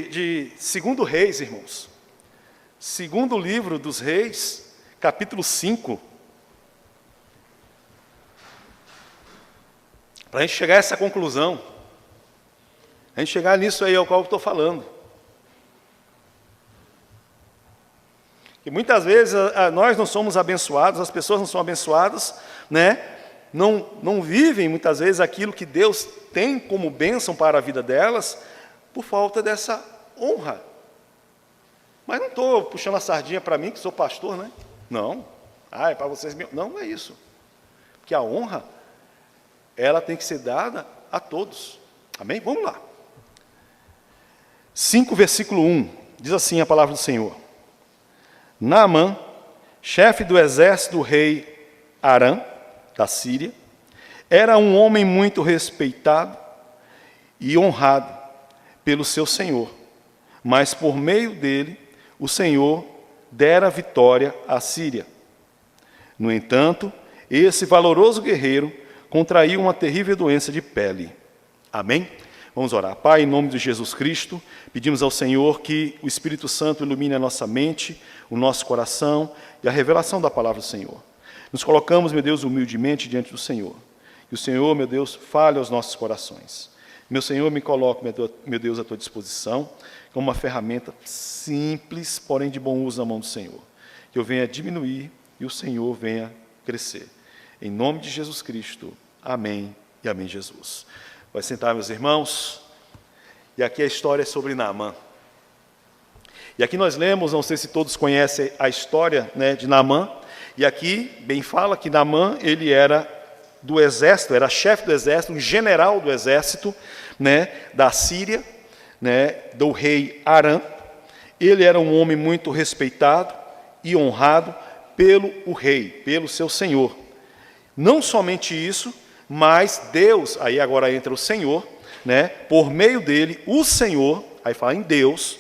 De 2 Reis, irmãos. Segundo livro dos Reis, capítulo 5. Para a gente chegar a essa conclusão, a gente chegar nisso aí ao qual eu estou falando. E muitas vezes nós não somos abençoados, as pessoas não são abençoadas, né? Não vivem muitas vezes aquilo que Deus tem como bênção para a vida delas, por falta dessa honra. Mas não estou puxando a sardinha para mim, que sou pastor, né? Não. É para vocês. Não é isso. Porque a honra, ela tem que ser dada a todos. Amém? Vamos lá. 5, versículo 1. Diz assim a palavra do Senhor. Naamã, chefe do exército do rei Aram, da Síria, era um homem muito respeitado e honrado pelo seu senhor, mas por meio dele o Senhor dera vitória à Síria. No entanto, esse valoroso guerreiro contraiu uma terrível doença de pele. Amém? Vamos orar. Pai, em nome de Jesus Cristo, pedimos ao Senhor que o Espírito Santo ilumine a nossa mente, o nosso coração e a revelação da palavra do Senhor. Nos colocamos, meu Deus, humildemente diante do Senhor. E o Senhor, meu Deus, fale aos nossos corações. Meu Senhor, me coloco, meu Deus, à tua disposição, como uma ferramenta simples, porém de bom uso na mão do Senhor. Que eu venha diminuir e o Senhor venha crescer. Em nome de Jesus Cristo. Amém e amém, Jesus. Vai sentar, meus irmãos. E aqui a história é sobre Naamã. E aqui nós lemos, não sei se todos conhecem a história, né, de Naamã. E aqui, bem fala que Naamã, ele era do exército, era chefe do exército, um general do exército, né, da Síria, né, do rei Aram. Ele era um homem muito respeitado e honrado pelo rei, pelo seu senhor. Não somente isso, mas Deus, aí agora entra o Senhor, né, por meio dele, o Senhor, aí fala em Deus,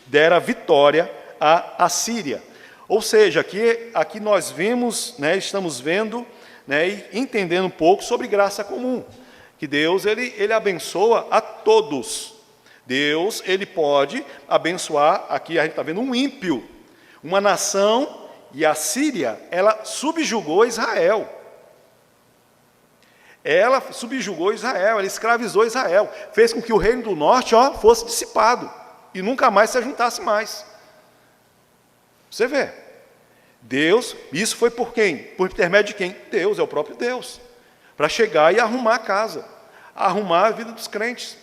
dera vitória à Síria. Ou seja, aqui nós vemos, né, estamos vendo, né, e entendendo um pouco sobre graça comum, que Deus ele abençoa a todos. Deus ele pode abençoar, aqui a gente está vendo um ímpio, uma nação, e a Síria, ela subjugou Israel. Ela subjugou Israel, ela escravizou Israel, fez com que o reino do norte fosse dissipado e nunca mais se ajuntasse mais. Você vê, Deus, isso foi por quem? Por intermédio de quem? Deus, é o próprio Deus, para chegar e arrumar a casa, arrumar a vida dos crentes.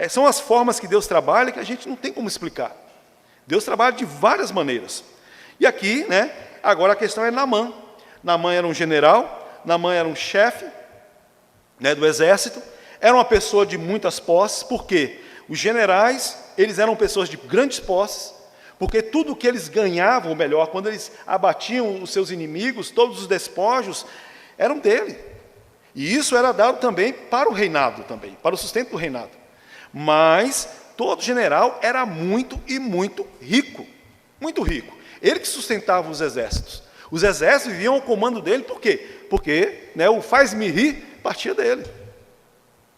São as formas que Deus trabalha que a gente não tem como explicar. Deus trabalha de várias maneiras. E aqui, né, agora a questão é Naamã. Naamã era um general, Naamã era um chefe, né, do exército, era uma pessoa de muitas posses, porque os generais, eles eram pessoas de grandes posses, porque tudo que eles ganhavam, ou melhor, quando eles abatiam os seus inimigos, todos os despojos, eram dele. E isso era dado também para o reinado, também, para o sustento do reinado. Mas todo general era muito e muito rico, muito rico. Ele que sustentava os exércitos. Os exércitos viviam ao comando dele, por quê? Porque, né, o faz-me rir partia dele.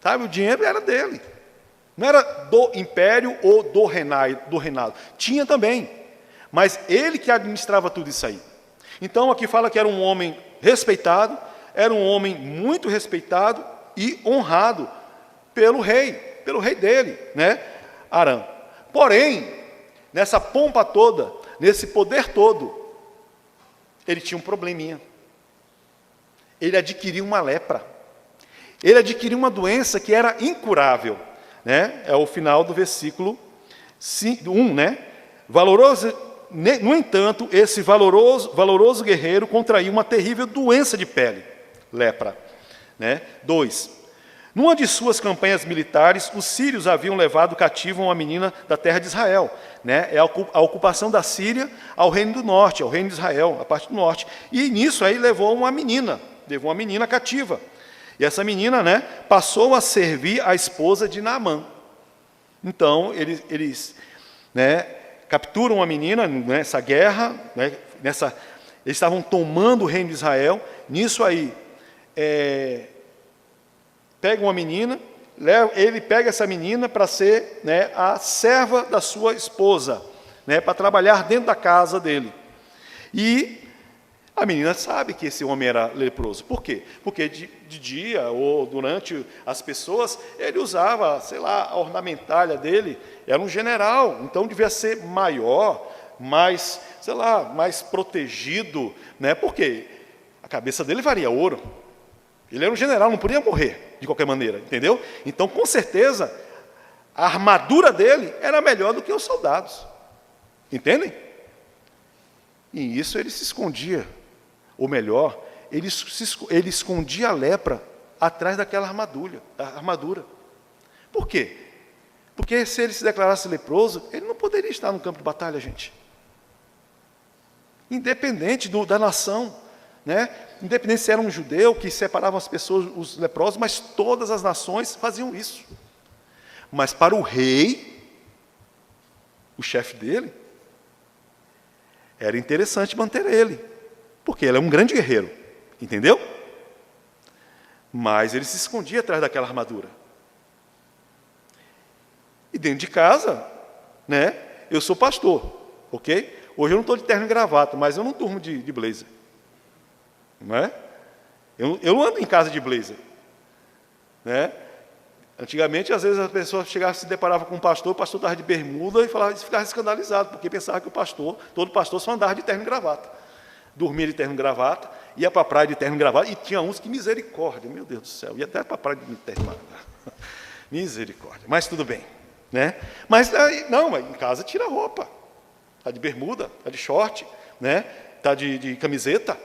Sabe, o dinheiro era dele. Não era do império ou do reinado. Tinha também. Mas ele que administrava tudo isso aí. Então, aqui fala que era um homem respeitado, era um homem muito respeitado e honrado pelo rei dele, né, Aram. Porém, nessa pompa toda, nesse poder todo, ele tinha um probleminha. Ele adquiriu uma lepra. Ele adquiriu uma doença que era incurável, né? É o final do versículo 1, né? No entanto, esse valoroso guerreiro contraiu uma terrível doença de pele, lepra, né? 2. Numa de suas campanhas militares, os sírios haviam levado cativo uma menina da terra de Israel, né? É a ocupação da Síria ao reino do norte, ao reino de Israel, a parte do norte. E nisso aí levou uma menina cativa. E essa menina, né, passou a servir a esposa de Naamã. Então, eles né, capturam a menina nessa guerra, né, eles estavam tomando o reino de Israel. Nisso aí, pegam a menina ele pega essa menina para ser, né, a serva da sua esposa, né, para trabalhar dentro da casa dele. E a menina sabe que esse homem era leproso. Por quê? Porque de dia ou durante as pessoas, ele usava, sei lá, a ornamentália dele, era um general, então devia ser maior, mais, sei lá, mais protegido, né? Porque a cabeça dele valia ouro. Ele era um general, não podia morrer de qualquer maneira, entendeu? Então, com certeza, a armadura dele era melhor do que os soldados. Entendem? E isso ele se escondia. Ou melhor, ele escondia a lepra atrás daquela armadura. Por quê? Porque se ele se declarasse leproso, ele não poderia estar no campo de batalha, gente. Independente da nação, né? Independente se era um judeu que separava as pessoas, os leprosos, mas todas as nações faziam isso. Mas para o rei, o chefe dele, era interessante manter ele. Porque ele é um grande guerreiro, entendeu? Mas ele se escondia atrás daquela armadura. E dentro de casa, né, eu sou pastor, ok? Hoje eu não estou de terno e gravata, mas eu não durmo de blazer. Não é? Eu ando em casa de blazer. Né? Antigamente, às vezes, as pessoas chegavam, se deparavam com o pastor estava de bermuda e ficava escandalizado, porque pensava que todo pastor só andava de terno e gravata. Dormia de terno e gravata, ia para a praia de terno e gravata, e tinha uns que misericórdia, meu Deus do céu, ia até para a praia de terno e gravata. Misericórdia, mas tudo bem. Né? Mas em casa tira a roupa. Está de bermuda, está de short, né? Está de camiseta.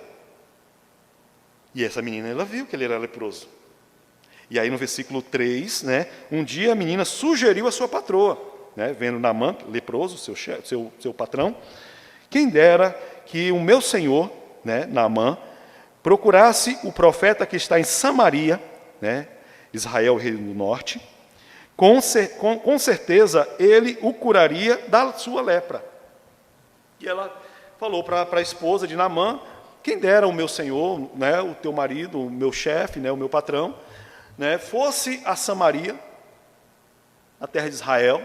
E essa menina, ela viu que ele era leproso. E aí no versículo 3, né, um dia a menina sugeriu à sua patroa, né, vendo Naamã, leproso, seu patrão, quem dera que o meu senhor, né, Naamã, procurasse o profeta que está em Samaria, né, Israel, rei do norte, com certeza ele o curaria da sua lepra. E ela falou para a esposa de Naamã, quem dera o meu senhor, né, o teu marido, o meu chefe, né, o meu patrão, né, fosse a Samaria, a terra de Israel,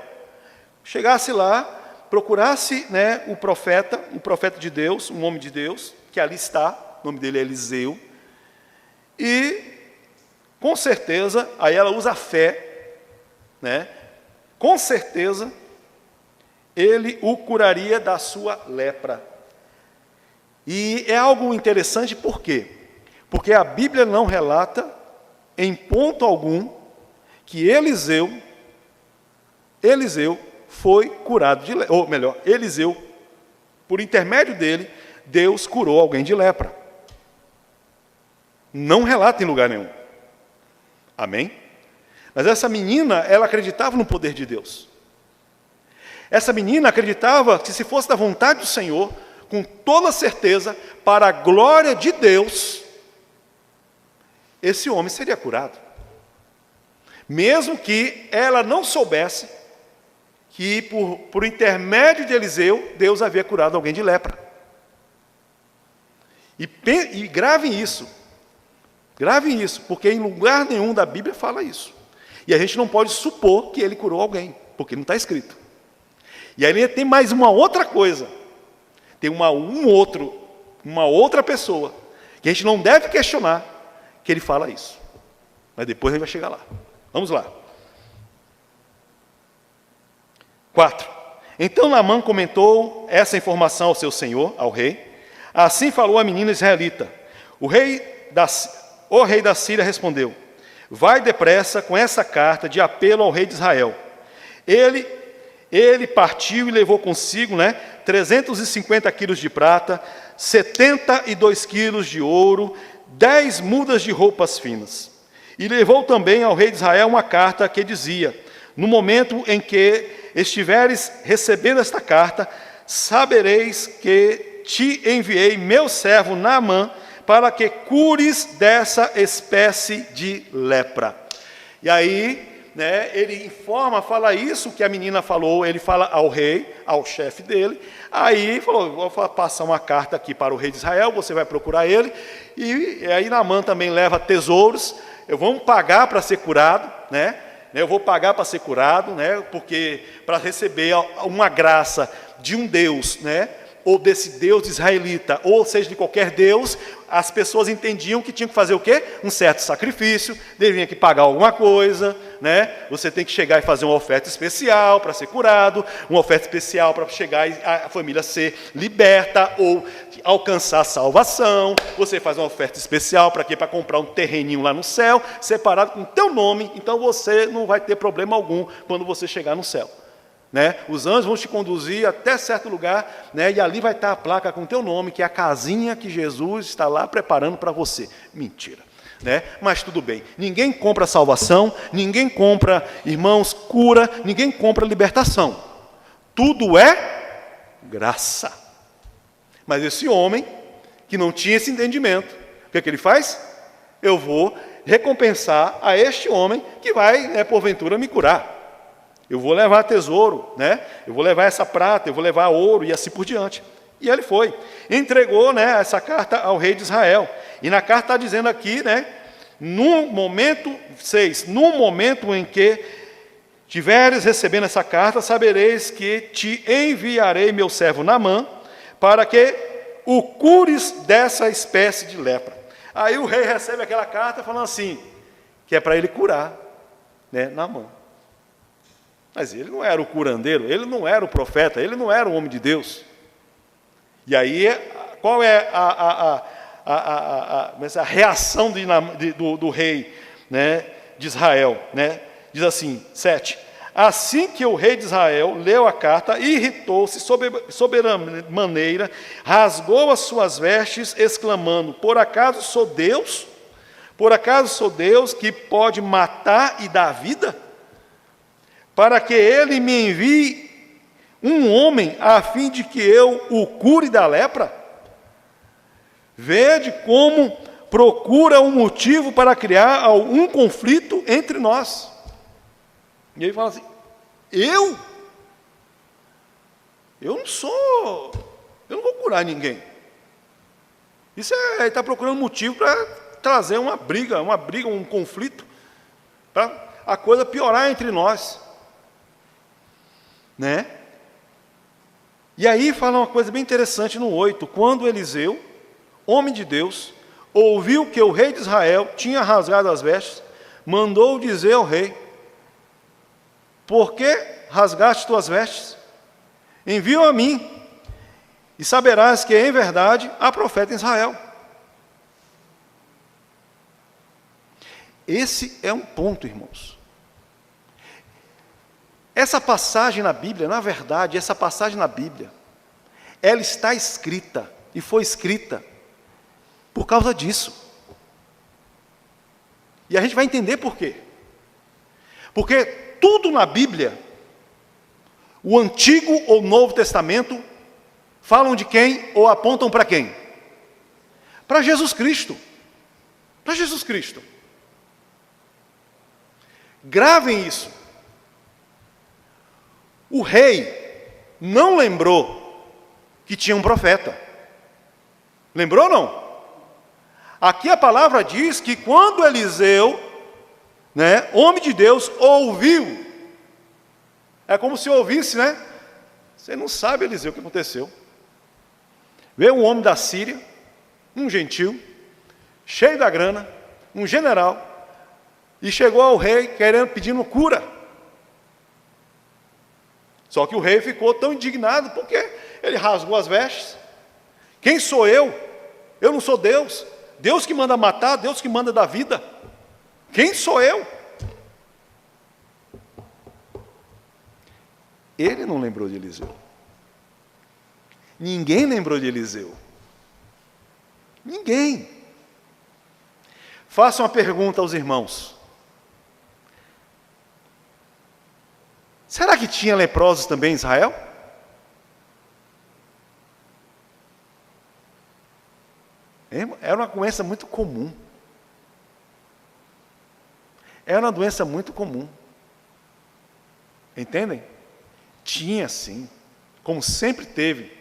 chegasse lá, procurasse, né, um profeta de Deus, um homem de Deus, que ali está, o nome dele é Eliseu, e, com certeza, aí ela usa a fé, né, com certeza, ele o curaria da sua lepra. E é algo interessante, por quê? Porque a Bíblia não relata, em ponto algum, que Eliseu foi curado de lepra. Ou melhor, Eliseu, por intermédio dele, Deus curou alguém de lepra. Não relata em lugar nenhum. Amém? Mas essa menina, ela acreditava no poder de Deus. Essa menina acreditava que se fosse da vontade do Senhor, com toda certeza, para a glória de Deus, esse homem seria curado. Mesmo que ela não soubesse que por intermédio de Eliseu, Deus havia curado alguém de lepra. E gravem isso, porque em lugar nenhum da Bíblia fala isso. E a gente não pode supor que ele curou alguém, porque não está escrito. E aí tem mais uma outra coisa. Tem uma outra pessoa, que a gente não deve questionar, que ele fala isso. Mas depois a gente vai chegar lá. Vamos lá. 4. Então Naamã comentou essa informação ao seu senhor, ao rei. Assim falou a menina israelita. O rei da Síria respondeu, vai depressa com essa carta de apelo ao rei de Israel. Ele partiu e levou consigo, 350 quilos de prata, 72 quilos de ouro, 10 mudas de roupas finas. E levou também ao rei de Israel uma carta que dizia, no momento em que estiveres recebendo esta carta, sabereis que te enviei meu servo Naamã, para que cures dessa espécie de lepra. E aí, ele fala isso que a menina falou, ele fala ao rei, ao chefe dele, aí falou, vou passar uma carta aqui para o rei de Israel, você vai procurar ele, e aí Naamã também leva tesouros, vamos pagar para ser curado, Eu vou pagar para ser curado, né? Porque para receber uma graça de um Deus, né? Ou desse Deus israelita, ou seja, de qualquer Deus, as pessoas entendiam que tinham que fazer o quê? Um certo sacrifício, deviam que pagar alguma coisa, né? Você tem que chegar e fazer uma oferta especial para ser curado, uma oferta especial para chegar e a família ser liberta ou alcançar a salvação. Você faz uma oferta especial para quê? Para comprar um terreninho lá no céu, separado com o teu nome, então você não vai ter problema algum quando você chegar no céu. Né? Os anjos vão te conduzir até certo lugar, né? E ali vai estar a placa com o teu nome, que é a casinha que Jesus está lá preparando para você. Mentira. Né? Mas tudo bem, ninguém compra salvação, ninguém compra, irmãos, cura, ninguém compra libertação. Tudo é graça. Mas esse homem, que não tinha esse entendimento, o que é que ele faz? Eu vou recompensar a este homem que vai, né, porventura, me curar. Eu vou levar tesouro, né? Eu vou levar essa prata, eu vou levar ouro e assim por diante. E ele foi. Entregou, né, essa carta ao rei de Israel. E na carta está dizendo aqui, né? No momento 6, no momento em que tiveres recebendo essa carta, sabereis que te enviarei meu servo Naamã, para que o cures dessa espécie de lepra. Aí o rei recebe aquela carta falando assim, que é para ele curar, né, Naamã. Mas ele não era o curandeiro, ele não era o profeta, ele não era o homem de Deus. E aí, qual é a reação do rei, né, de Israel? Né? Diz assim, 7. Assim que o rei de Israel leu a carta, irritou-se sobremaneira, rasgou as suas vestes, exclamando, por acaso sou Deus? Por acaso sou Deus que pode matar e dar vida? Para que ele me envie um homem, a fim de que eu o cure da lepra? Vede como procura um motivo para criar algum conflito entre nós. E ele fala assim, eu não vou curar ninguém. Isso ele está procurando motivo para trazer uma briga, um conflito, para a coisa piorar entre nós. Né? E aí fala uma coisa bem interessante no 8, quando Eliseu, homem de Deus, ouviu que o rei de Israel tinha rasgado as vestes, mandou dizer ao rei, por que rasgaste tuas vestes? Envia a mim, e saberás que em verdade há profeta em Israel. Esse é um ponto, irmãos. Essa passagem na Bíblia, na verdade, essa passagem na Bíblia, ela está escrita, e foi escrita, por causa disso. E a gente vai entender por quê. Porque tudo na Bíblia, o Antigo ou Novo Testamento, falam de quem ou apontam para quem? Para Jesus Cristo. Para Jesus Cristo. Gravem isso. O rei não lembrou que tinha um profeta. Lembrou ou não? Aqui a palavra diz que quando Eliseu, né, homem de Deus, ouviu, é como se ouvisse, né? Você não sabe, Eliseu, o que aconteceu. Veio um homem da Síria, um gentil, cheio da grana, um general, e chegou ao rei pedindo cura. Só que o rei ficou tão indignado, porque ele rasgou as vestes. Quem sou eu? Eu não sou Deus. Deus que manda matar, Deus que manda dar vida. Quem sou eu? Ele não lembrou de Eliseu. Ninguém lembrou de Eliseu. Ninguém. Faça uma pergunta aos irmãos. Será que tinha leprosos também em Israel? Era uma doença muito comum. Era uma doença muito comum. Entendem? Tinha sim, como sempre teve.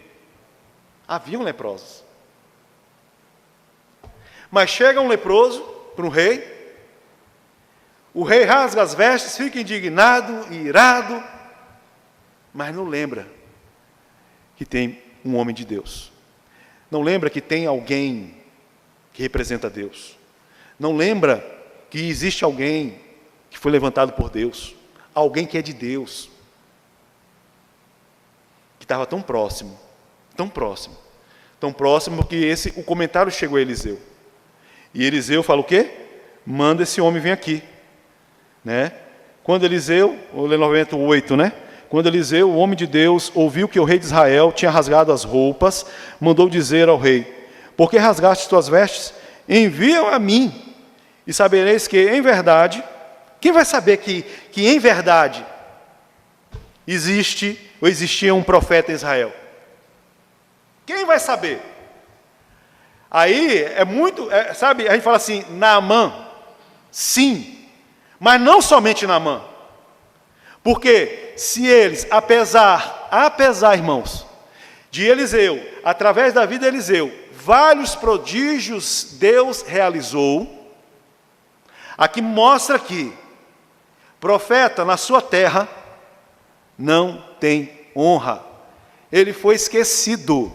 Haviam leprosos. Mas chega um leproso para um rei. O rei rasga as vestes, fica indignado e irado, mas não lembra que tem um homem de Deus. Não lembra que tem alguém que representa Deus. Não lembra que existe alguém que foi levantado por Deus. Alguém que é de Deus. Que estava tão próximo, tão próximo. Tão próximo que o comentário chegou a Eliseu. E Eliseu fala o quê? Manda esse homem vir aqui. Né? Quando Eliseu, vou ler novamente o 8, né? Quando Eliseu, o homem de Deus, ouviu que o rei de Israel tinha rasgado as roupas, mandou dizer ao rei: por que rasgaste tuas vestes? Envia-o a mim, e sabereis que, em verdade, quem vai saber que em verdade existe ou existia um profeta em Israel? Quem vai saber? Aí sabe, a gente fala assim, Naamã, sim, mas não somente Naamã. Porque se eles, apesar, irmãos, de Eliseu, através da vida de Eliseu, vários prodígios Deus realizou, aqui mostra que profeta na sua terra não tem honra. Ele foi esquecido.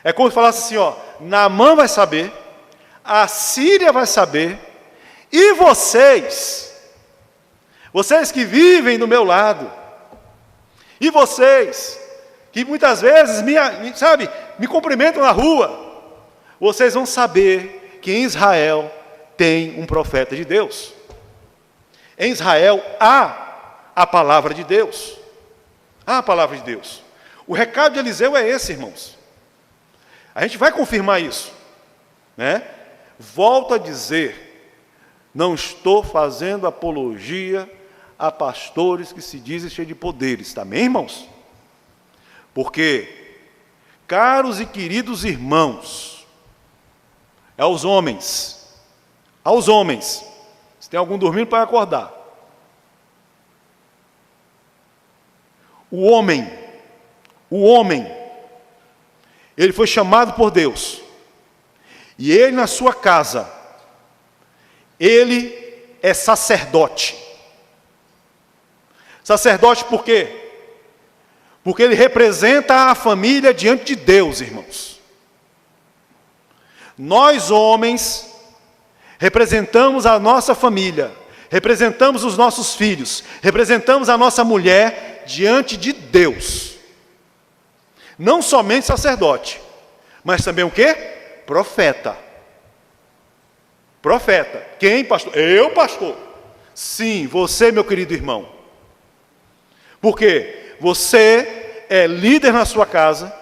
É como se falasse assim, ó, Naamã vai saber, a Síria vai saber, e vocês que vivem do meu lado, e vocês que muitas vezes me cumprimentam na rua, vocês vão saber que em Israel tem um profeta de Deus. Em Israel há a palavra de Deus. Há a palavra de Deus. O recado de Eliseu é esse, irmãos. A gente vai confirmar isso, né? Volto a dizer, não estou fazendo apologia a pastores que se dizem cheios de poderes, também, irmãos? Porque, caros e queridos irmãos, aos homens, se tem algum dormindo para acordar, o homem, ele foi chamado por Deus, e ele na sua casa, ele é sacerdote. Sacerdote por quê? Porque ele representa a família diante de Deus, irmãos. Nós, homens, representamos a nossa família, representamos os nossos filhos, representamos a nossa mulher diante de Deus. Não somente sacerdote, mas também o quê? Profeta. Profeta. Quem, pastor? Eu, pastor. Sim, você, meu querido irmão. Porque você é líder na sua casa,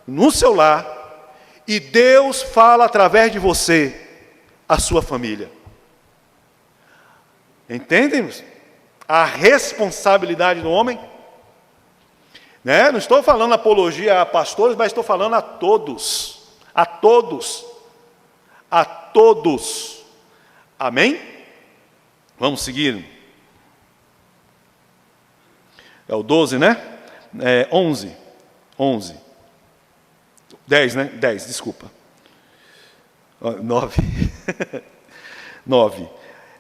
no seu lar, e Deus fala através de você a sua família. Entendem? A responsabilidade do homem. Né? Não estou falando apologia a pastores, mas estou falando a todos. A todos. A todos. Amém? Vamos seguir. É o 12, né? 11. 10, né? 10, desculpa. 9. 9.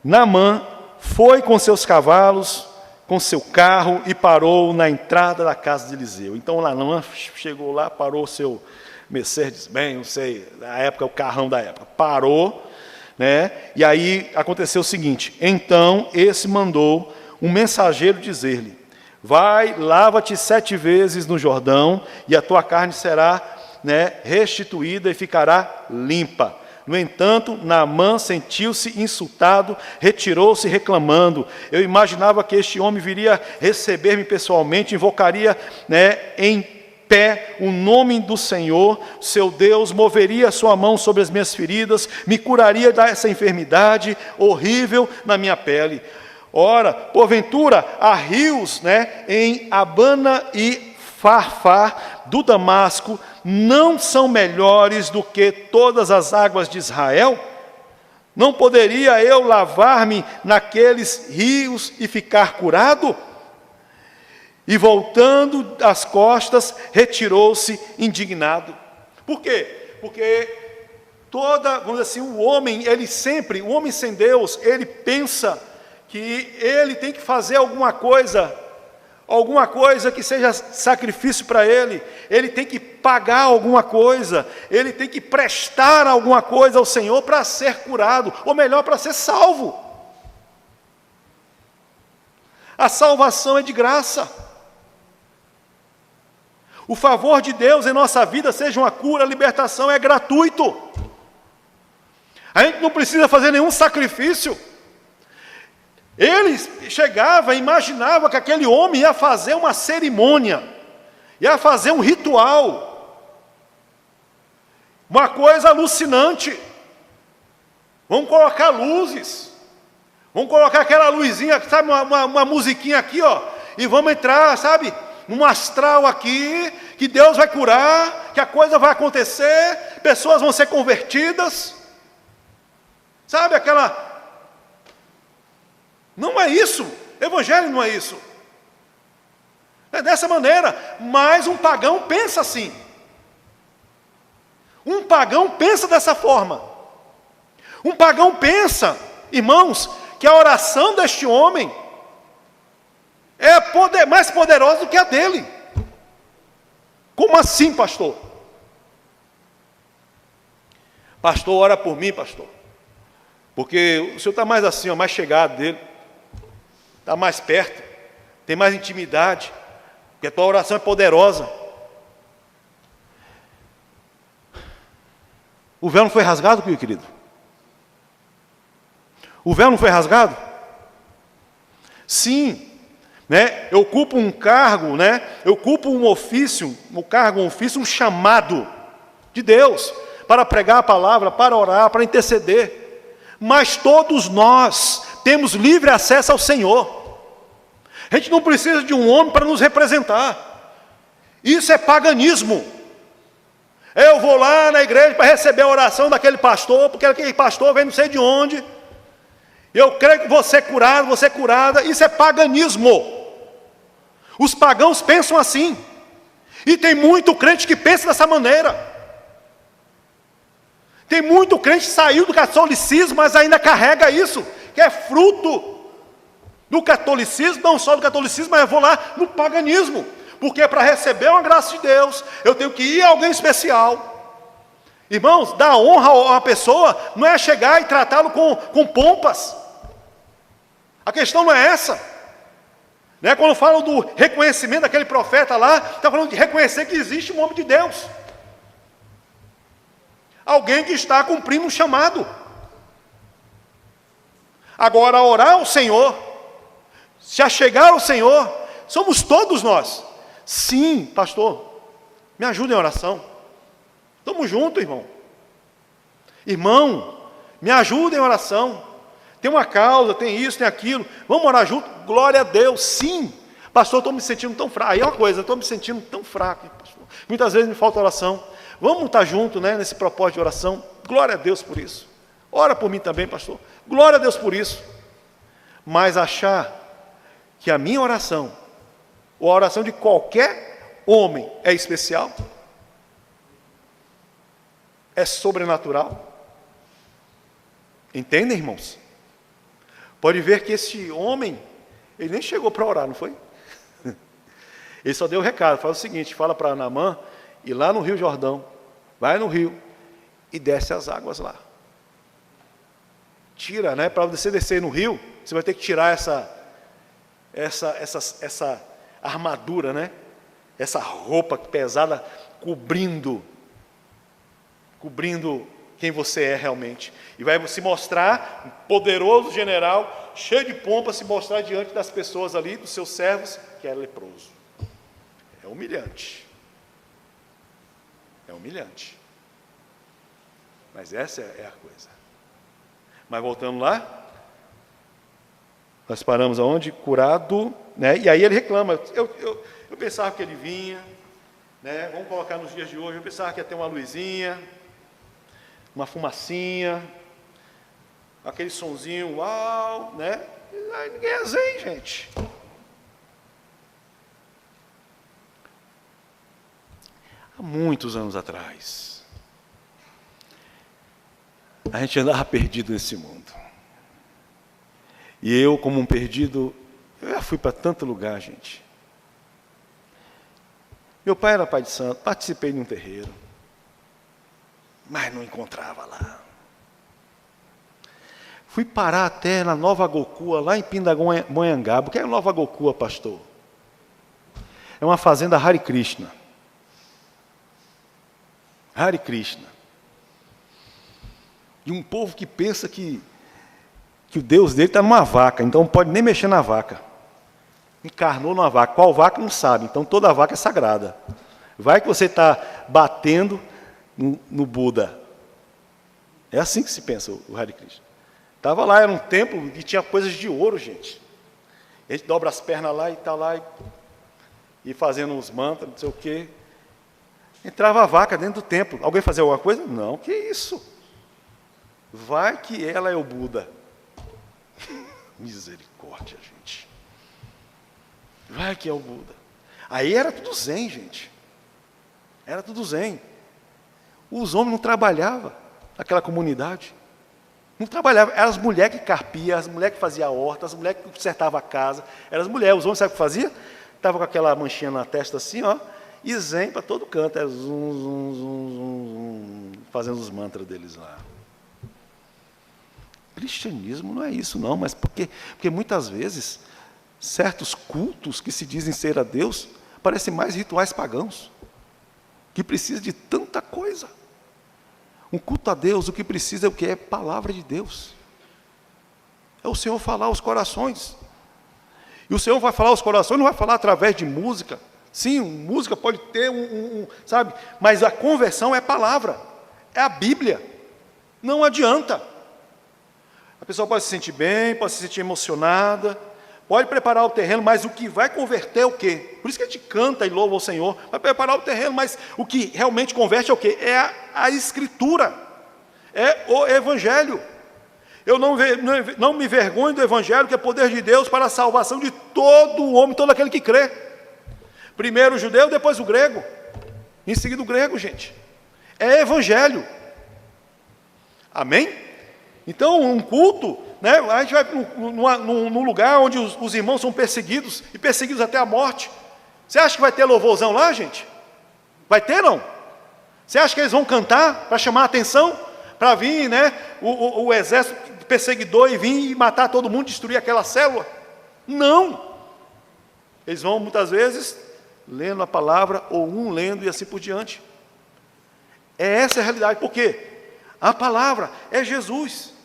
Naamã foi com seus cavalos, com seu carro, e parou na entrada da casa de Eliseu. Então, Naamã chegou lá, parou o seu Mercedes-Benz, não sei, na época, o carrão da época. Parou, né? E aí aconteceu o seguinte, então, esse mandou um mensageiro dizer-lhe: vai, lava-te 7 vezes no Jordão, e a tua carne será, né, restituída e ficará limpa. No entanto, Naamã sentiu-se insultado, retirou-se reclamando. Eu imaginava que este homem viria receber-me pessoalmente, invocaria, né, em pé o nome do Senhor, seu Deus, moveria a sua mão sobre as minhas feridas, me curaria dessa enfermidade horrível na minha pele. Ora, porventura, há rios, né, em Abana e Farfar do Damasco, não são melhores do que todas as águas de Israel? Não poderia eu lavar-me naqueles rios e ficar curado? E voltando as costas, retirou-se indignado. Por quê? Porque vamos dizer assim, o homem sem Deus, ele pensa que ele tem que fazer alguma coisa que seja sacrifício para ele tem que pagar alguma coisa, ele tem que prestar alguma coisa ao Senhor para ser curado, ou melhor, para ser salvo. A salvação é de graça. O favor de Deus em nossa vida, seja uma cura, libertação, é gratuito. A gente não precisa fazer nenhum sacrifício. Ele chegava, imaginava que aquele homem ia fazer uma cerimônia, ia fazer um ritual, uma coisa alucinante. Vamos colocar luzes, vamos colocar aquela luzinha, sabe, uma musiquinha aqui, ó, e vamos entrar, sabe, num astral aqui, que Deus vai curar, que a coisa vai acontecer, pessoas vão ser convertidas, sabe, aquela... Não é isso, evangelho não é isso. É dessa maneira, mas um pagão pensa assim. Um pagão pensa dessa forma. Um pagão pensa, irmãos, que a oração deste homem é mais poderosa do que a dele. Como assim, pastor? Pastor, ora por mim, pastor. Porque o senhor está mais assim, ó, mais chegado dele. Está mais perto, tem mais intimidade, porque a tua oração é poderosa. O véu não foi rasgado, meu querido? O véu não foi rasgado? Sim, né? Eu ocupo um cargo, né? Eu ocupo um ofício, um chamado de Deus, para pregar a palavra, para orar, para interceder. Mas todos nós temos livre acesso ao Senhor. A gente não precisa de um homem para nos representar. Isso é paganismo. Eu vou lá na igreja para receber a oração daquele pastor, porque aquele pastor vem não sei de onde. Eu creio que você é curado, você é curada. Isso é paganismo. Os pagãos pensam assim. E tem muito crente que pensa dessa maneira. Tem muito crente que saiu do catolicismo, mas ainda carrega isso, que é fruto do catolicismo, não só do catolicismo, mas eu vou lá no paganismo, porque para receber uma graça de Deus, eu tenho que ir a alguém especial. Irmãos, dar honra a uma pessoa não é chegar e tratá-lo com pompas. A questão não é essa. Né? Quando falam do reconhecimento daquele profeta lá, está falando de reconhecer que existe um homem de Deus. Alguém que está cumprindo um chamado. Agora, orar ao Senhor, se achegar ao Senhor, somos todos nós. Sim, pastor, me ajuda em oração. Estamos juntos, irmão. Irmão, me ajuda em oração. Tem uma causa, tem isso, tem aquilo. Vamos orar junto? Glória a Deus, sim. Pastor, estou me sentindo tão fraco. Aí é uma coisa, estou me sentindo tão fraco, pastor. Muitas vezes me falta oração. Vamos estar juntos, né, nesse propósito de oração. Glória a Deus por isso. Ora por mim também, pastor. Glória a Deus por isso. Mas achar que a minha oração, ou a oração de qualquer homem é especial, é sobrenatural. Entendem, irmãos? Pode ver que esse homem, ele nem chegou para orar, não foi? Ele só deu o recado, fala o seguinte, fala para Naamã, ir lá no Rio Jordão, vai no rio e desce as águas lá. Tira, né? Para você descer no rio, você vai ter que tirar essa armadura, né? Essa roupa pesada cobrindo quem você é realmente. E vai se mostrar um poderoso general, cheio de pompa, se mostrar diante das pessoas ali, dos seus servos, que é leproso. É humilhante. É humilhante. Mas essa é a coisa. Mas voltando lá, nós paramos aonde? Curado, né? E aí ele reclama. Eu pensava que ele vinha, né? Vamos colocar nos dias de hoje, eu pensava que ia ter uma luzinha, uma fumacinha, aquele sonzinho, uau, né? Aí ninguém é zen, gente. Há muitos anos atrás, a gente andava perdido nesse mundo. E eu, como um perdido, eu já fui para tanto lugar, gente. Meu pai era pai de santo, participei de um terreiro, mas não encontrava lá. Fui parar até na Nova Gokua, lá em Pindamonhangaba. O que é Nova Gokua, pastor? É uma fazenda Hare Krishna. Hare Krishna. De um povo que pensa que o Deus dele está numa vaca, então não pode nem mexer na vaca. Encarnou numa vaca. Qual vaca não sabe, então toda vaca é sagrada. Vai que você está batendo no Buda. É assim que se pensa o Hare Krishna. Estava lá, era um templo e tinha coisas de ouro, gente. A gente dobra as pernas lá e está lá e fazendo os mantras, não sei o quê. Entrava a vaca dentro do templo. Alguém fazia alguma coisa? Não, que isso? Vai que ela é o Buda. Misericórdia, gente. Vai que é o Buda. Aí era tudo zen, gente. Era tudo zen. Os homens não trabalhavam naquela comunidade. Não trabalhavam. Eram as mulheres que carpiam, as mulheres que faziam a horta, as mulheres que consertavam a casa. Eram as mulheres. Os homens, sabe o que faziam? Estavam com aquela manchinha na testa assim, ó, e zen para todo canto. Era zum, zum, zum, zum, zum, fazendo os mantras deles lá. Cristianismo não é isso, não, mas porque muitas vezes certos cultos que se dizem ser a Deus parecem mais rituais pagãos, que precisa de tanta coisa. Um culto a Deus, o que precisa é o que? É palavra de Deus. É o Senhor falar aos corações. E o Senhor vai falar aos corações, não vai falar através de música. Sim, música pode ter sabe? Mas a conversão é palavra, é a Bíblia. Não adianta. A pessoa pode se sentir bem, pode se sentir emocionada, pode preparar o terreno, mas o que vai converter é o quê? Por isso que a gente canta e louva ao Senhor, vai preparar o terreno, mas o que realmente converte é o quê? É a Escritura, é o Evangelho. Eu não me vergonho do Evangelho, que é poder de Deus para a salvação de todo o homem, todo aquele que crê. Primeiro o judeu, depois o grego, em seguida o grego, gente. É Evangelho. Amém? Então, um culto, né, a gente vai num lugar onde os irmãos são perseguidos, e perseguidos até a morte. Você acha que vai ter louvorzão lá, gente? Vai ter, não? Você acha que eles vão cantar para chamar a atenção? Para vir, né, o exército perseguidor e vir e matar todo mundo, destruir aquela célula? Não! Eles vão, muitas vezes, lendo a palavra, ou um lendo e assim por diante. Essa é a realidade. Por quê? A palavra é Jesus.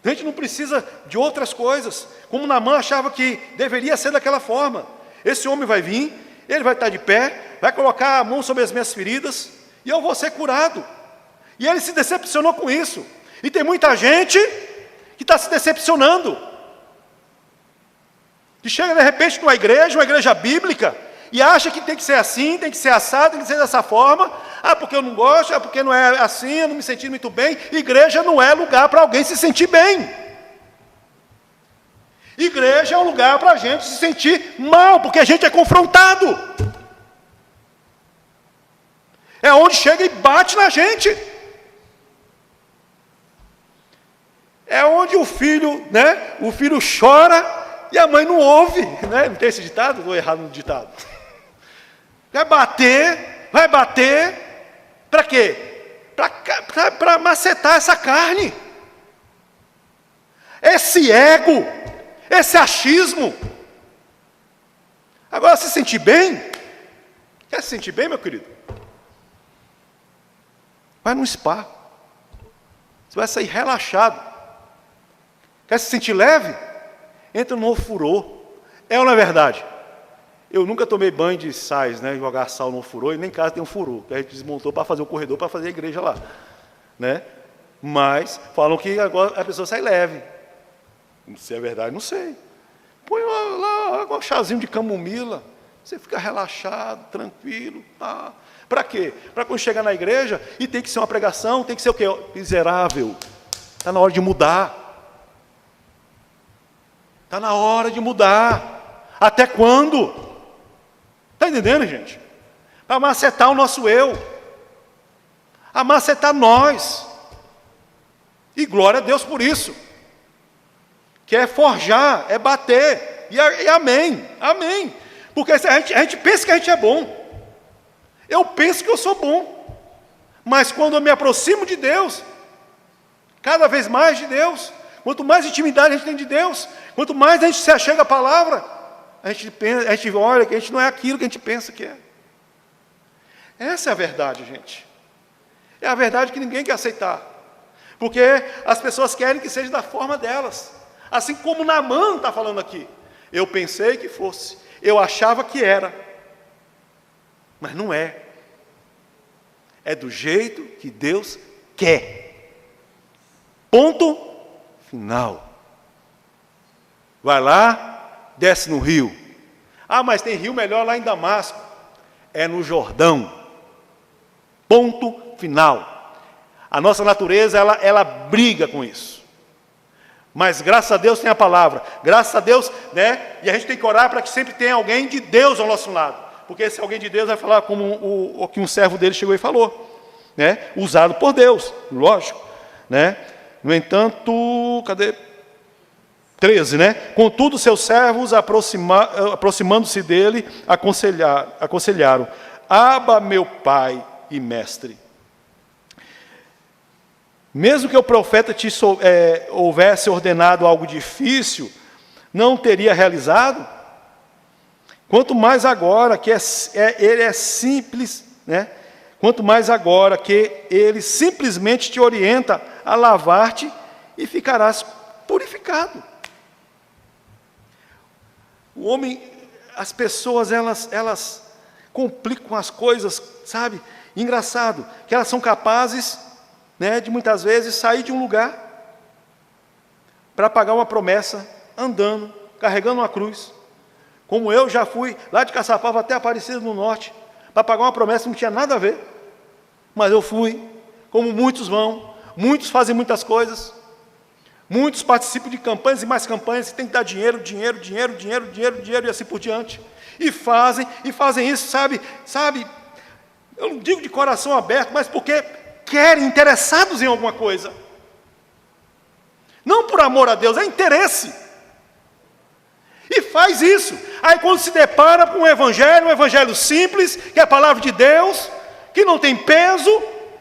A gente não precisa de outras coisas, como Naamã achava que deveria ser daquela forma. Esse homem vai vir, ele vai estar de pé, vai colocar a mão sobre as minhas feridas, e eu vou ser curado. E ele se decepcionou com isso. E tem muita gente que está se decepcionando, que chega de repente numa igreja bíblica, e acha que tem que ser assim, tem que ser assado, tem que ser dessa forma. Porque eu não gosto, porque não é assim, eu não me senti muito bem. Igreja não é lugar para alguém se sentir bem. Igreja é um lugar para a gente se sentir mal, porque a gente é confrontado. É onde chega e bate na gente. É onde o filho chora e a mãe não ouve, né? Não tem esse ditado? Estou errado no ditado. Vai bater, para quê? Para macetar essa carne. Esse ego, esse achismo. Agora, se sentir bem, quer se sentir bem, meu querido? Vai no spa. Você vai sair relaxado. Quer se sentir leve? Entra no ofurô. É ou não é verdade? Eu nunca tomei banho de sais, né? Jogar sal no ofurô, e nem em casa tem um furô, que a gente desmontou para fazer o corredor, para fazer a igreja lá. Né? Mas falam que agora a pessoa sai leve. Se é verdade, não sei. Põe lá um chazinho de camomila, você fica relaxado, tranquilo. Tá. Para quê? Para quando chegar na igreja, e tem que ser uma pregação, tem que ser o quê? Miserável. Está na hora de mudar. Está na hora de mudar. Até quando? Está entendendo, gente? Para macetar o nosso eu. A macetar nós. E glória a Deus por isso. Que é forjar, é bater. E amém, amém. Porque a gente pensa que a gente é bom. Eu penso que eu sou bom. Mas quando eu me aproximo de Deus, cada vez mais de Deus, quanto mais intimidade a gente tem de Deus, quanto mais a gente se achega à palavra, a gente olha que a gente não é aquilo que a gente pensa que é. Essa é a verdade, gente. É a verdade que ninguém quer aceitar. Porque as pessoas querem que seja da forma delas. Assim como Naamã está falando aqui. Eu pensei que fosse. Eu achava que era. Mas não é. É do jeito que Deus quer. Ponto final. Vai lá, desce no rio. Ah, mas tem rio melhor lá em Damasco. É no Jordão. Ponto final. A nossa natureza, ela briga com isso. Mas graças a Deus tem a palavra. Graças a Deus, né? E a gente tem que orar para que sempre tenha alguém de Deus ao nosso lado. Porque esse alguém de Deus vai falar como o que um servo dele chegou e falou. Né? Usado por Deus, lógico. Né? No entanto, cadê? 13, né? Contudo, seus servos, aproximando-se dele, aconselharam: Abba, meu pai e mestre. Mesmo que o profeta te houvesse ordenado algo difícil, não teria realizado? Quanto mais agora que ele é simples, né? Quanto mais agora que ele simplesmente te orienta a lavar-te e ficarás purificado. O homem, as pessoas, elas complicam as coisas, sabe? Engraçado, que elas são capazes, né, de muitas vezes sair de um lugar para pagar uma promessa, andando, carregando uma cruz. Como eu já fui lá de Caçapava até Aparecida do Norte, para pagar uma promessa que não tinha nada a ver. Mas eu fui, como muitos vão, muitos fazem muitas coisas, muitos participam de campanhas e mais campanhas, que tem que dar dinheiro, e assim por diante. E fazem isso, sabe, eu não digo de coração aberto, mas porque querem, interessados em alguma coisa. Não por amor a Deus, é interesse. E faz isso. Aí quando se depara com um evangelho simples, que é a palavra de Deus, que não tem peso,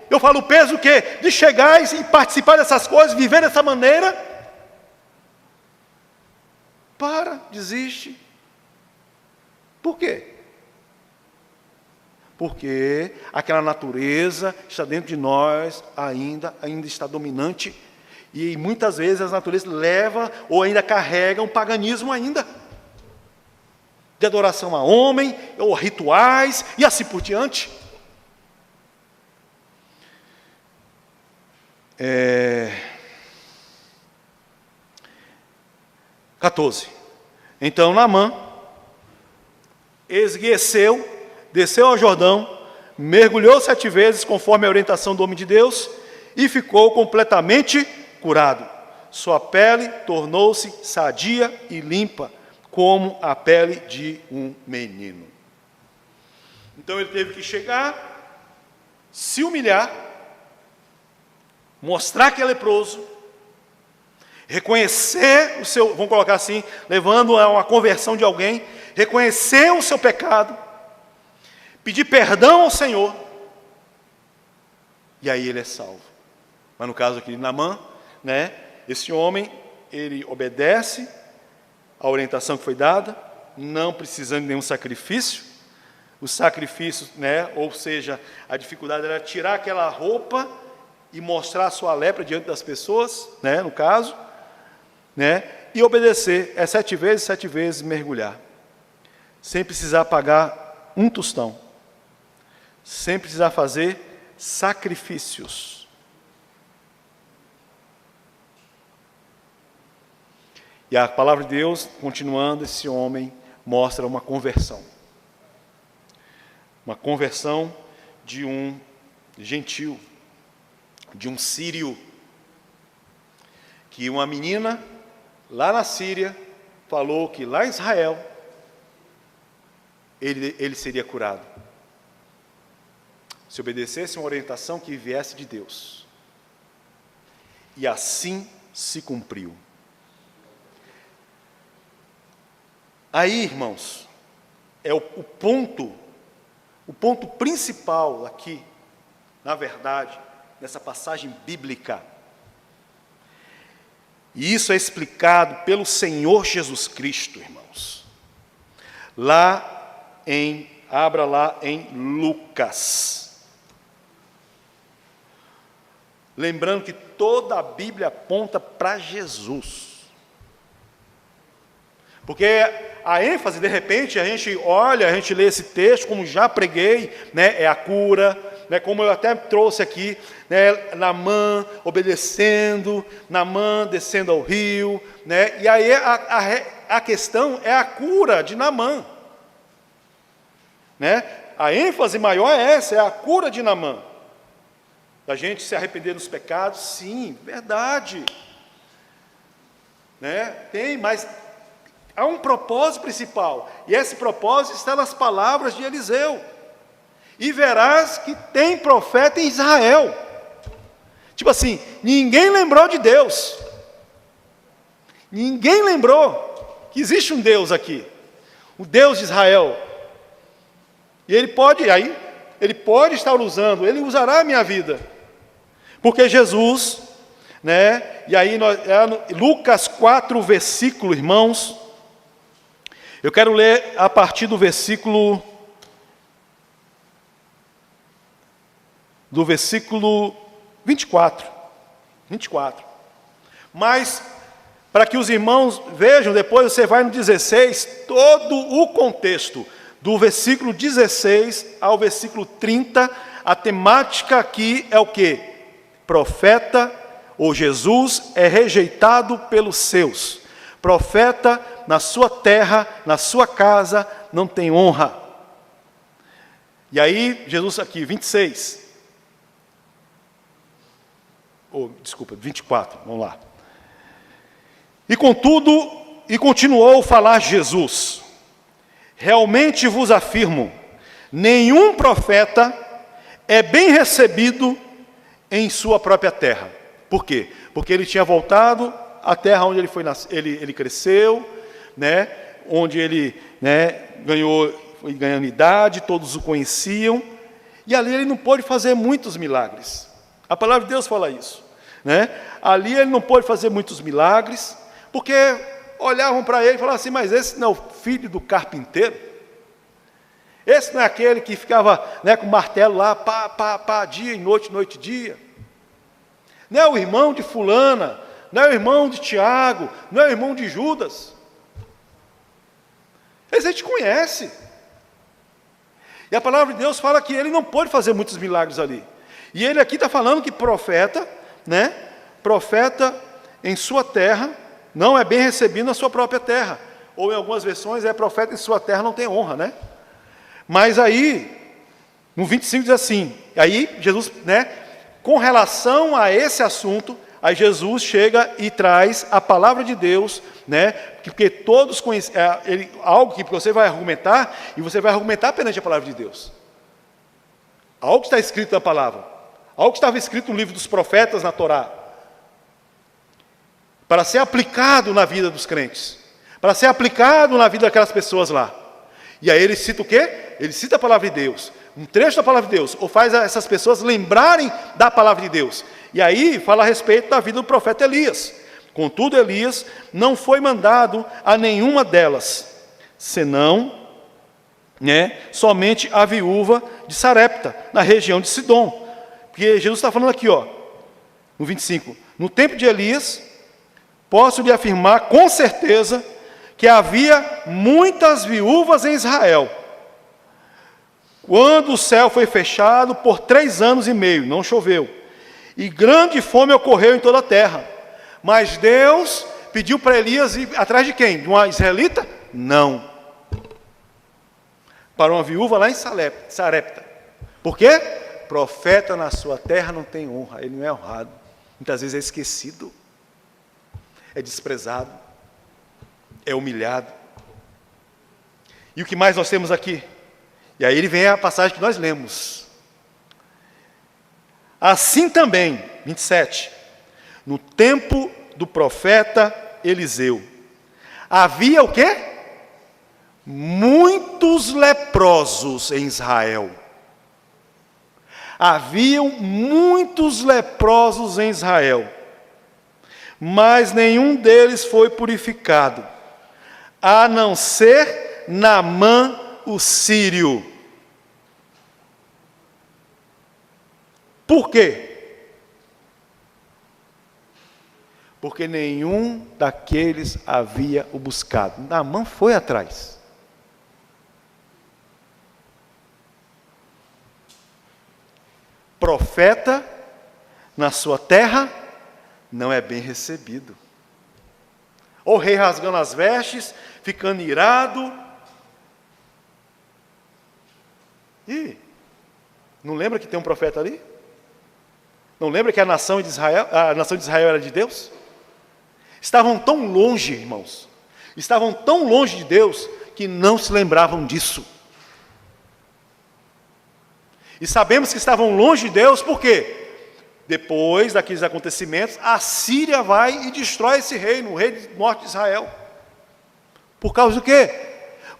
eu falo peso o quê? De chegar e participar dessas coisas, viver dessa maneira, desiste. Por quê? Porque aquela natureza está dentro de nós, ainda está dominante, e muitas vezes as naturezas levam ou ainda carregam paganismo ainda, de adoração a homem, ou rituais, e assim por diante. 14. Então Naamã esgueceu, desceu ao Jordão, mergulhou 7 vezes, conforme a orientação do homem de Deus, e ficou completamente curado. Sua pele tornou-se sadia e limpa, como a pele de um menino. Então ele teve que chegar, se humilhar, mostrar que é leproso, reconhecer o seu, vamos colocar assim, levando a uma conversão de alguém, reconhecer o seu pecado, pedir perdão ao Senhor, e aí ele é salvo. Mas no caso aqui de Naamã, né, esse homem, ele obedece a orientação que foi dada, não precisando de nenhum sacrifício. O sacrifício, né, ou seja, a dificuldade era tirar aquela roupa e mostrar a sua lepra diante das pessoas, né, no caso, né, e obedecer, 7 vezes mergulhar, sem precisar pagar um tostão, sem precisar fazer sacrifícios. E a palavra de Deus, continuando, esse homem mostra uma conversão de um gentil, de um sírio, que uma menina lá na Síria falou que lá em Israel ele seria curado, se obedecesse uma orientação que viesse de Deus. E assim se cumpriu. Aí, irmãos, é o ponto principal aqui, na verdade, nessa passagem bíblica. E isso é explicado pelo Senhor Jesus Cristo, irmãos. Abra lá em Lucas. Lembrando que toda a Bíblia aponta para Jesus. Porque a ênfase, de repente, a gente olha, a gente lê esse texto, como já preguei, né, é a cura, né, como eu até trouxe aqui, né, Naamã obedecendo, Naamã descendo ao rio, né, e aí a questão é a cura de Naamã. Né? A ênfase maior é essa, é a cura de Naamã. Da gente se arrepender dos pecados, sim, verdade. Né? Tem, mas há um propósito principal, e esse propósito está nas palavras de Eliseu. E verás que tem profeta em Israel. Tipo assim, ninguém lembrou de Deus. Ninguém lembrou que existe um Deus aqui, o Deus de Israel. E ele pode estar usando, ele usará a minha vida. Porque Jesus, né? E aí Lucas 4, versículo, irmãos. Eu quero ler a partir do versículo 24. Mas, para que os irmãos vejam, depois você vai no 16, todo o contexto, do versículo 16 ao versículo 30, a temática aqui é o quê? Profeta, ou Jesus, é rejeitado pelos seus. Profeta, na sua terra, na sua casa, não tem honra. E aí, Jesus aqui, 26. 24, vamos lá. E contudo, e continuou a falar Jesus: realmente vos afirmo, nenhum profeta é bem recebido em sua própria terra. Por quê? Porque ele tinha voltado à terra onde ele cresceu, né? Onde ele, né, foi ganhando idade, todos o conheciam, e ali ele não pôde fazer muitos milagres. A palavra de Deus fala isso. Né? Ali ele não pôde fazer muitos milagres, porque olhavam para ele e falavam assim: mas esse não é o filho do carpinteiro? Esse não é aquele que ficava, né, com o martelo lá, dia e noite, noite e dia? Não é o irmão de fulana, não é o irmão de Tiago, não é o irmão de Judas? Esse a gente conhece. E a palavra de Deus fala que ele não pôde fazer muitos milagres ali. E ele aqui está falando que profeta, né, profeta em sua terra, não é bem recebido na sua própria terra. Ou em algumas versões é profeta em sua terra não tem honra, né? Mas aí, no 25 diz assim, aí Jesus, né, com relação a esse assunto, aí Jesus chega e traz a palavra de Deus, né, porque todos conhecem, algo que você vai argumentar, e você vai argumentar perante a palavra de Deus. Algo que está escrito na palavra, algo que estava escrito no livro dos profetas, na Torá, para ser aplicado na vida dos crentes, para ser aplicado na vida daquelas pessoas lá. E aí ele cita o quê? Ele cita a palavra de Deus, um trecho da palavra de Deus, ou faz essas pessoas lembrarem da palavra de Deus. E aí fala a respeito da vida do profeta Elias. Contudo, Elias não foi mandado a nenhuma delas, senão, né, somente a viúva de Sarepta, na região de Sidom. Porque Jesus está falando aqui, ó, no 25, no tempo de Elias, posso lhe afirmar com certeza que havia muitas viúvas em Israel. Quando o céu foi fechado por 3 anos e meio, não choveu, e grande fome ocorreu em toda a terra. Mas Deus pediu para Elias ir atrás de quem? De uma israelita? Não. Para uma viúva lá em Sarepta. Por quê? Profeta na sua terra não tem honra, ele não é honrado. Muitas vezes é esquecido, é desprezado, é humilhado. E o que mais nós temos aqui? E aí ele vem a passagem que nós lemos. Assim também, 27, no tempo do profeta Eliseu, havia o quê? Muitos leprosos em Israel. Haviam muitos leprosos em Israel, mas nenhum deles foi purificado, a não ser Naamã o sírio. Por quê? Porque nenhum daqueles havia o buscado. Naamã foi atrás. Profeta na sua terra não é bem recebido. O rei rasgando as vestes, ficando irado. E não lembra que tem um profeta ali? Não lembra que a nação de Israel era de Deus? Estavam tão longe, irmãos. Estavam tão longe de Deus que não se lembravam disso. E sabemos que estavam longe de Deus, por quê? Depois daqueles acontecimentos, a Síria vai e destrói esse reino, o rei do norte de Israel. Por causa do quê?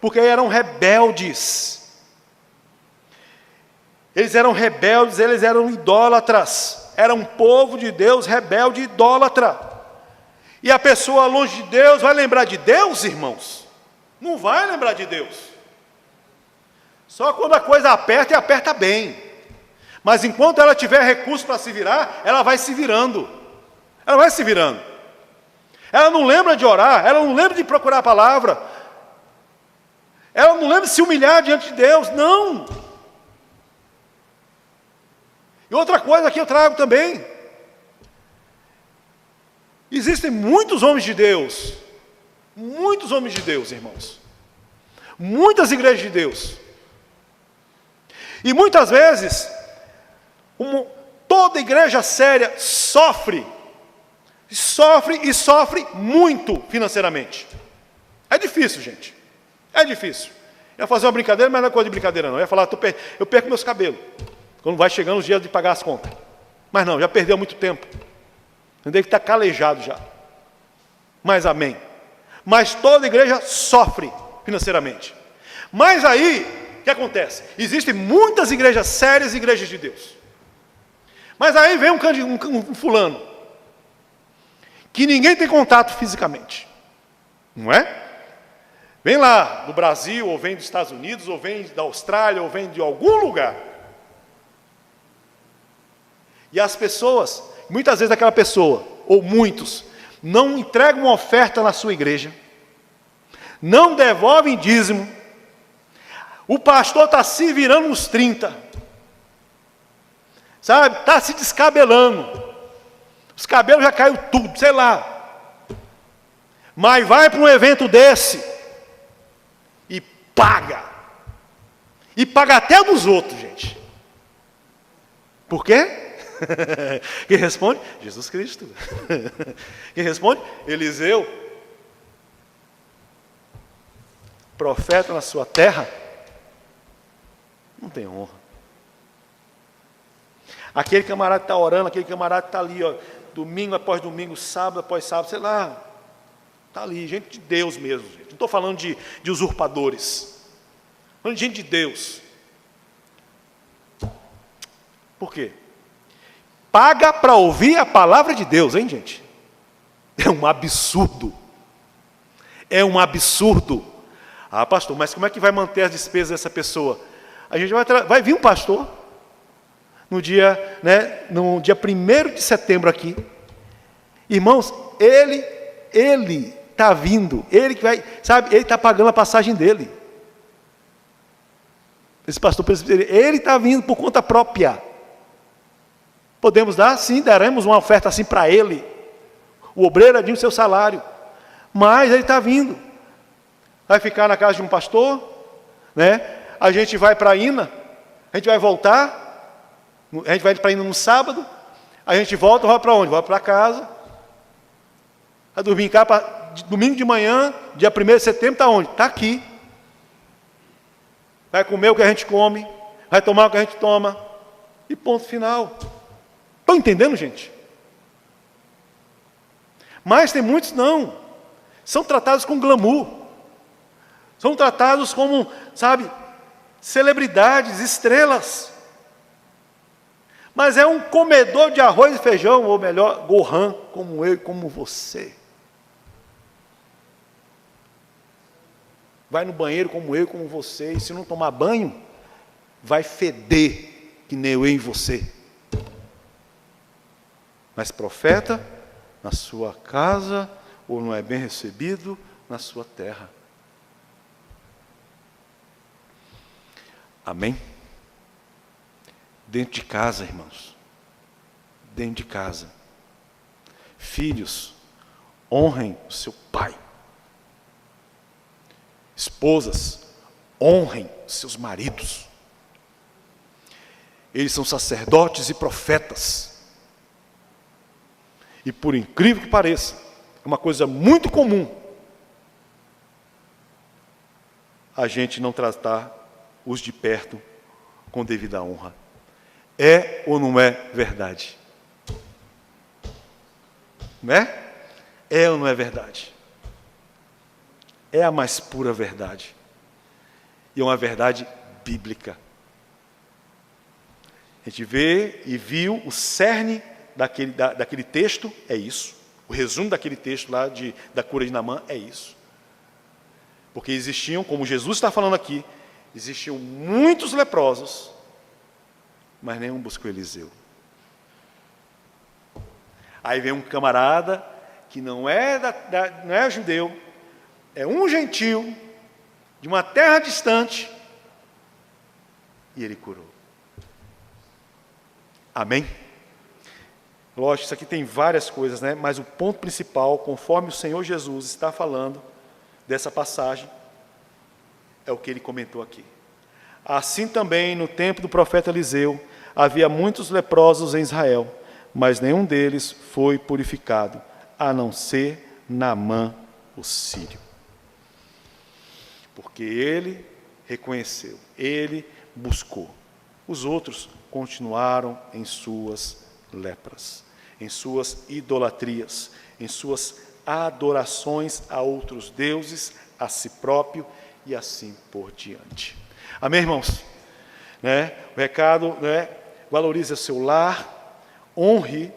Porque eram rebeldes. Eles eram rebeldes, eles eram idólatras. Era um povo de Deus rebelde e idólatra. E a pessoa longe de Deus vai lembrar de Deus, irmãos? Não vai lembrar de Deus. Só quando a coisa aperta, e aperta bem. Mas enquanto ela tiver recurso para se virar, ela vai se virando. Ela vai se virando. Ela não lembra de orar, ela não lembra de procurar a palavra. Ela não lembra de se humilhar diante de Deus, não. E outra coisa que eu trago também. Existem muitos homens de Deus. Muitos homens de Deus, irmãos. Muitas igrejas de Deus. E muitas vezes, toda igreja séria sofre muito financeiramente. É difícil, gente. É difícil. Eu ia fazer uma brincadeira, mas não é coisa de brincadeira não. Eu ia falar, eu perco meus cabelos, quando vai chegando os dias de pagar as contas. Mas não, já perdeu há muito tempo. Entendeu? Que está calejado já. Mas amém. Mas toda igreja sofre financeiramente. Mas aí, o que acontece? Existem muitas igrejas sérias e igrejas de Deus. Mas aí vem um fulano, que ninguém tem contato fisicamente. Não é? Vem lá do Brasil, ou vem dos Estados Unidos, ou vem da Austrália, ou vem de algum lugar. E as pessoas, muitas vezes aquela pessoa, ou muitos, não entregam uma oferta na sua igreja, não devolvem dízimo. O pastor está se virando nos 30, sabe? Está se descabelando, os cabelos já caiu tudo, sei lá. Mas vai para um evento desse e paga até dos outros, gente. Por quê? Quem responde? Jesus Cristo. Quem responde? Eliseu. Profeta na sua terra não tem honra. Aquele camarada está orando, aquele camarada está ali, ó, domingo após domingo, sábado após sábado, sei lá, está ali, gente de Deus mesmo, gente. Não estou falando de usurpadores, estou falando de gente de Deus. Por quê? Paga para ouvir a palavra de Deus, hein, gente? É um absurdo. É um absurdo. Ah, pastor, mas como é que vai manter as despesas dessa pessoa? A gente vai vir um pastor no dia 1º de setembro aqui. Irmãos, ele está vindo, ele que vai, sabe, ele está pagando a passagem dele. Esse pastor presbiteriano, ele está vindo por conta própria. Podemos dar? Sim, daremos uma oferta assim para ele. O obreiro adquire o seu salário. Mas ele está vindo. Vai ficar na casa de um pastor, né? A gente vai para a Ina, a gente vai voltar, a gente vai para a Ina no sábado, a gente volta, vai para onde? Vai para casa. Vai dormir em casa, domingo de manhã, dia 1º de setembro, está onde? Está aqui. Vai comer o que a gente come, vai tomar o que a gente toma, e ponto final. Estão entendendo, gente? Mas tem muitos não. São tratados com glamour. São tratados como, sabe, celebridades, estrelas. Mas é um comedor de arroz e feijão, ou melhor, Gohan, como eu e como você. Vai no banheiro como eu e como você, e se não tomar banho, vai feder que nem eu e você. Mas profeta, na sua casa, ou não é bem recebido, na sua terra. Amém? Dentro de casa, irmãos. Dentro de casa. Filhos, honrem o seu pai. Esposas, honrem os seus maridos. Eles são sacerdotes e profetas. E por incrível que pareça, é uma coisa muito comum a gente não tratar os de perto com devida honra. É ou não é verdade? Não é? É ou não é verdade? É a mais pura verdade. E é uma verdade bíblica. A gente vê e viu o cerne daquele texto, é isso. O resumo daquele texto lá da cura de Naamã é isso. Porque existiam, como Jesus está falando aqui, existiam muitos leprosos, mas nenhum buscou Eliseu. Aí vem um camarada que não é judeu, é um gentil, de uma terra distante, e ele curou. Amém? Lógico, isso aqui tem várias coisas, né? Mas o ponto principal, conforme o Senhor Jesus está falando dessa passagem, é o que ele comentou aqui. Assim também, no tempo do profeta Eliseu, havia muitos leprosos em Israel, mas nenhum deles foi purificado, a não ser Naamã, o sírio. Porque ele reconheceu, ele buscou. Os outros continuaram em suas lepras, em suas idolatrias, em suas adorações a outros deuses, a si próprio e assim por diante. Amém, irmãos? O recado, valorize o seu lar, honre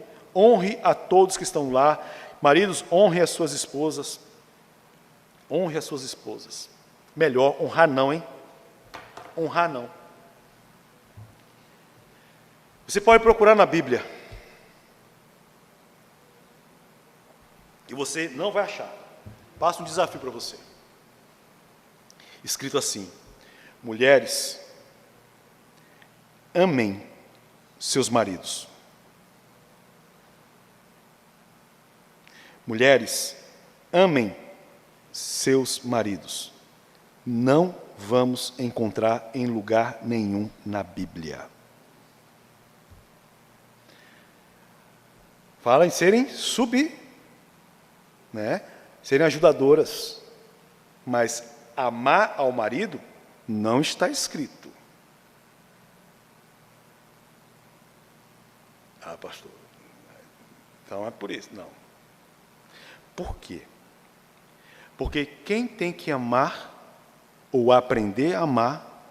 a todos que estão lá. Maridos, honre as suas esposas. Honre as suas esposas. Melhor, honrar não, hein? Honrar não. Você pode procurar na Bíblia. E você não vai achar. Passa um desafio para você. Escrito assim: mulheres, amem seus maridos. Mulheres, amem seus maridos. Não vamos encontrar em lugar nenhum na Bíblia. Fala em serem serem ajudadoras. Mas amar ao marido não está escrito. Ah, pastor, então é por isso. Não. Por quê? Porque quem tem que amar ou aprender a amar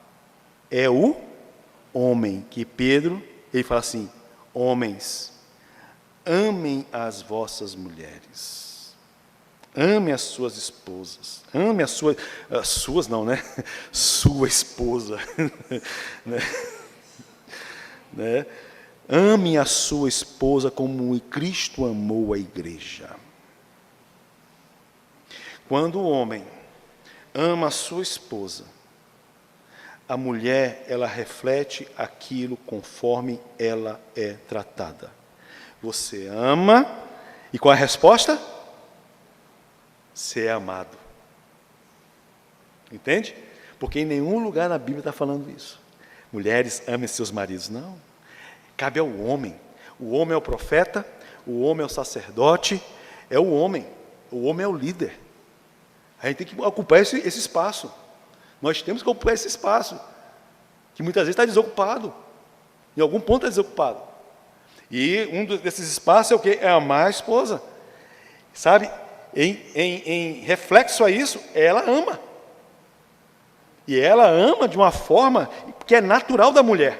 é o homem, que Pedro, ele fala assim: homens, amem as vossas mulheres. Ame as suas esposas. Ame as suas não, né? Sua esposa. né? Ame a sua esposa como Cristo amou a igreja. Quando o homem ama a sua esposa, a mulher, ela reflete aquilo conforme ela é tratada. Você ama, e qual é a resposta? Ser amado. Entende? Porque em nenhum lugar na Bíblia está falando isso. Mulheres, amem seus maridos. Não. Cabe ao homem. O homem é o profeta, o homem é o sacerdote, é o homem. O homem é o líder. A gente tem que ocupar esse espaço. Nós temos que ocupar esse espaço, que muitas vezes está desocupado. Em algum ponto está desocupado. E um desses espaços é o quê? É amar a esposa. sabe, em reflexo a isso, ela ama. E ela ama de uma forma que é natural da mulher.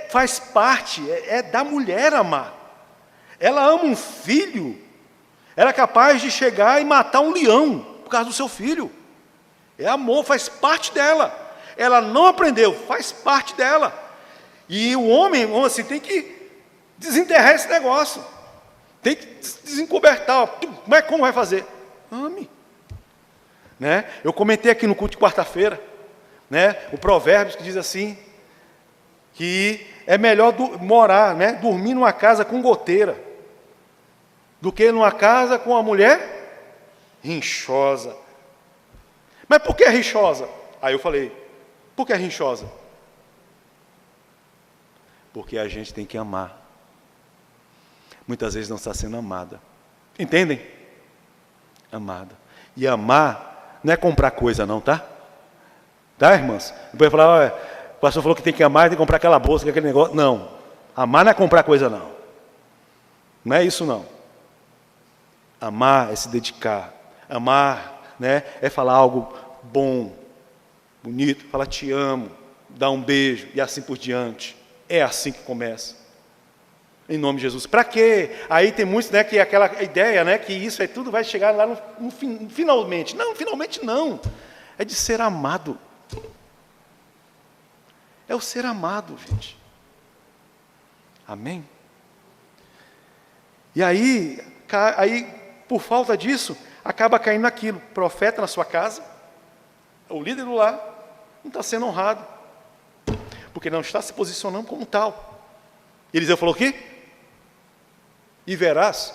Faz parte, é da mulher amar. Ela ama um filho, ela é capaz de chegar e matar um leão por causa do seu filho. É amor, faz parte dela. Ela não aprendeu, faz parte dela. E o homem, assim, tem que desenterrar esse negócio. Tem que desencobertar. Como vai fazer? Ame. Né? Eu comentei aqui no culto de quarta-feira, né, o Provérbios que diz assim, que é melhor morar, né, dormir numa casa com goteira, do que numa casa com uma mulher rinchosa. Mas por que rinchosa? Aí eu falei, por que rinchosa? Porque a gente tem que amar. Muitas vezes não está sendo amada. Entendem? Amada. E amar não é comprar coisa não, tá? Tá, irmãs? Depois falar, olha, o pastor falou que tem que amar, tem que comprar aquela bolsa, aquele negócio. Não. Amar não é comprar coisa não. Não é isso não. Amar é se dedicar. Amar, né, é falar algo bom, bonito, falar te amo, dar um beijo e assim por diante. É assim que começa. Em nome de Jesus. Para quê? Aí tem muitos, né, que aquela ideia, né, que isso aí tudo vai chegar lá no finalmente. Não, finalmente não. É de ser amado. É o ser amado, gente. Amém? E aí, por falta disso, acaba caindo naquilo. Profeta na sua casa, o líder do lar, não está sendo honrado. Porque não está se posicionando como tal. Eliseu falou o quê? E verás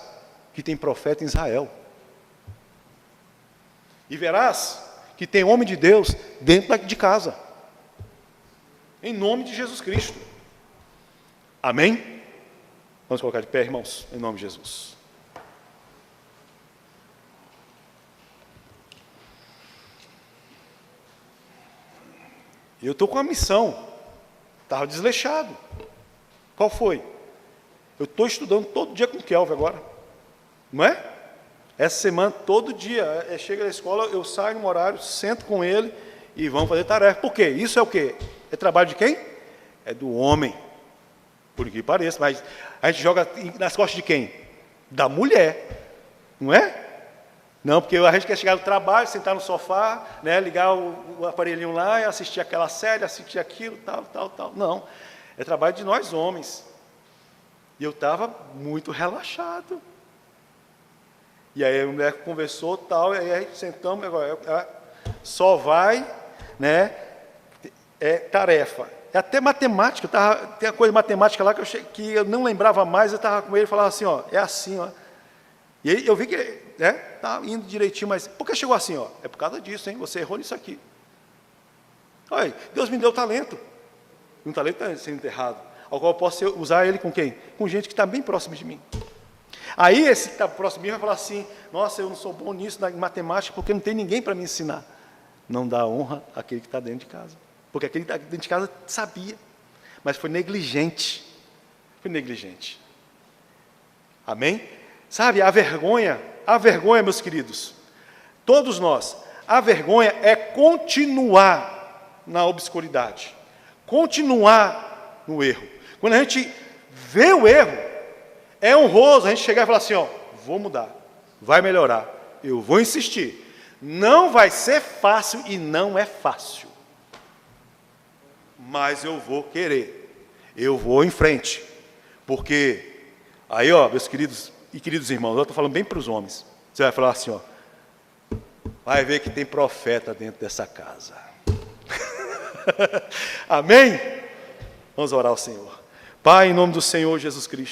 que tem profeta em Israel. E verás que tem homem de Deus dentro de casa. Em nome de Jesus Cristo. Amém? Vamos colocar de pé, irmãos, em nome de Jesus. Eu estou com uma missão. Estava desleixado. Qual foi? Eu estou estudando todo dia com o Kelvin agora. Não é? Essa semana, todo dia, chega da escola, eu saio no horário, sento com ele e vamos fazer tarefa. Por quê? Isso é o quê? É trabalho de quem? É do homem. Por que pareça, mas a gente joga nas costas de quem? Da mulher. Não é? Não, porque a gente quer chegar do trabalho, sentar no sofá, né, ligar o aparelhinho lá e assistir aquela série, assistir aquilo, tal. Não. É trabalho de nós homens. E eu estava muito relaxado. E aí a mulher conversou, tal, e aí a gente sentamos, agora, só vai, né, é tarefa. É até matemática, tem a coisa de matemática lá que eu não lembrava mais, eu estava com ele e falava assim, ó, é assim, ó. E aí eu vi que, né, tá indo direitinho, mas por que chegou assim, ó? É por causa disso, hein, você errou nisso aqui. Olha, Deus me deu talento. E um talento está sendo enterrado. Ao qual eu posso usar ele com quem? Com gente que está bem próximo de mim. Aí esse que está próximo de mim vai falar assim, nossa, eu não sou bom nisso, em matemática, porque não tem ninguém para me ensinar. Não dá honra àquele que está dentro de casa. Porque aquele que está dentro de casa sabia, mas foi negligente. Foi negligente. Amém? Sabe, a vergonha, meus queridos, todos nós, a vergonha é continuar na obscuridade, continuar no erro. Quando a gente vê o erro, é honroso a gente chegar e falar assim, ó, vou mudar, vai melhorar, eu vou insistir. Não vai ser fácil e não é fácil. Mas eu vou querer, eu vou em frente. Porque, aí ó, meus queridos e queridos irmãos, eu estou falando bem para os homens. Você vai falar assim, ó, vai ver que tem profeta dentro dessa casa. Amém? Vamos orar ao Senhor. Pai, em nome do Senhor Jesus Cristo.